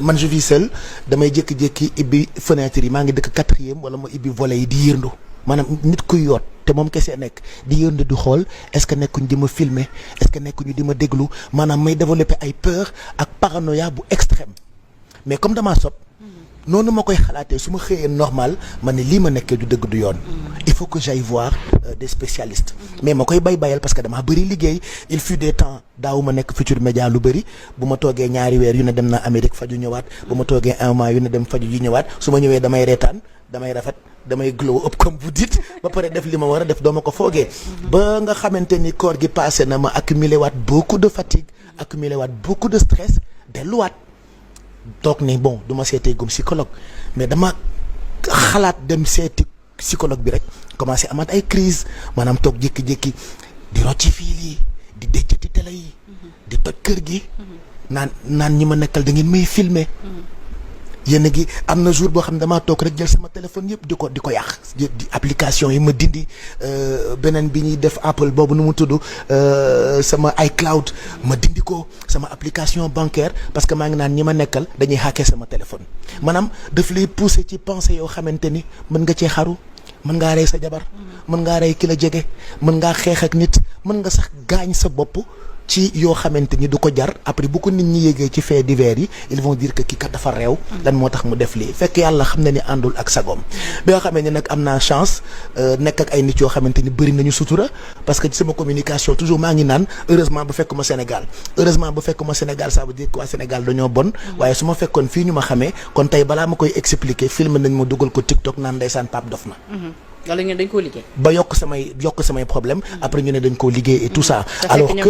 man je vis seul damay jékki-jékki ibbi fenêtre yi maa ngi dëkk 4e wala ma ibbi volet yi di yërndu maanaam nit kuy yoot te moom kese nekk di yërndu di xool est-ce que nekkuñ di ma filmer est-ce que nekkuñu di ma déglu maanaam may développer ay peur ak paranoïa bu extrême mais comme damaa sob noonu ma koy xalaatee su ma xëyee normal ma ne lii ma nekkee du dëgg du yoon il faut que j'aille voir des spécialistes mais ma koy bayal parce que damaa bëri liggéey il fut des temps daaw ma nekk Futurs Médias lu bëri bu ma toogee ñaari weer yu ne dem na Amérique faju ñëwaat bu ma toogee un mois yu ne dem faju ji ñëwaat su ma ñëwee damay reetaan damay rafet damay glow up comme vous dites ba pare def li ma war a def doo ma ko foogee ba nga xamante ni koor gi passé na ma accumulé waat beaucoup de fatigue accumulé waat beaucoup de stress delluwaat toog ni bon du ma seetee gum psychologue mais dama xalaat dem seeti psychologue bi rek commencé amaat ay crise maanaam toog jékki-jékki di rocci fii lii di déjjati télé yi di toj kër gi naan ñi ma nekkal da ngeen may filmer yéen gi am na jour boo xam ne damaa toog rek jël sama téléphone yëpp di ko yàq di application yi ma dindi beneen bi ñuy def Apple boobu nu mu tudd sama iCloud ma dindi ko sama application bancaire parce que maa ngi naan ñi ma nekkal dañuy hacker sama téléphone maanaam daf lay pousser ci pensée yoo xamante ni mën nga cee xaru mën ngaa rey sa jabar mën ngaa rey ki la jege mën ngaa xeex ak nit mën nga sax gaañ sa bopp ci yoo xamante ni du ko jar après bu ko nit ñi yéegee ci faits divers yi ils vont dire que kii kat dafa réew lan moo tax mu def lii fekk yàlla xam na ni àndul ak sagoom bi nga xamee ne nag am naa chance nekk ak ay nit yoo xamante ni bëri nañu sutura parce que ci sama communication toujours maa ngi naan heureusement bu fekkuma Sénégal ça veut dire que waa Sénégal dañoo bon waaye su ma fekkoon fii ñu ma xamee kon tey balaa ma koy expliquer film nañ ma dugal ko TikTok naan ndeysaan Pape dof na wala ñu dañ koo liggéey ba yokk samay problème après ñu ne dañ koo liggéey et tout ça alors que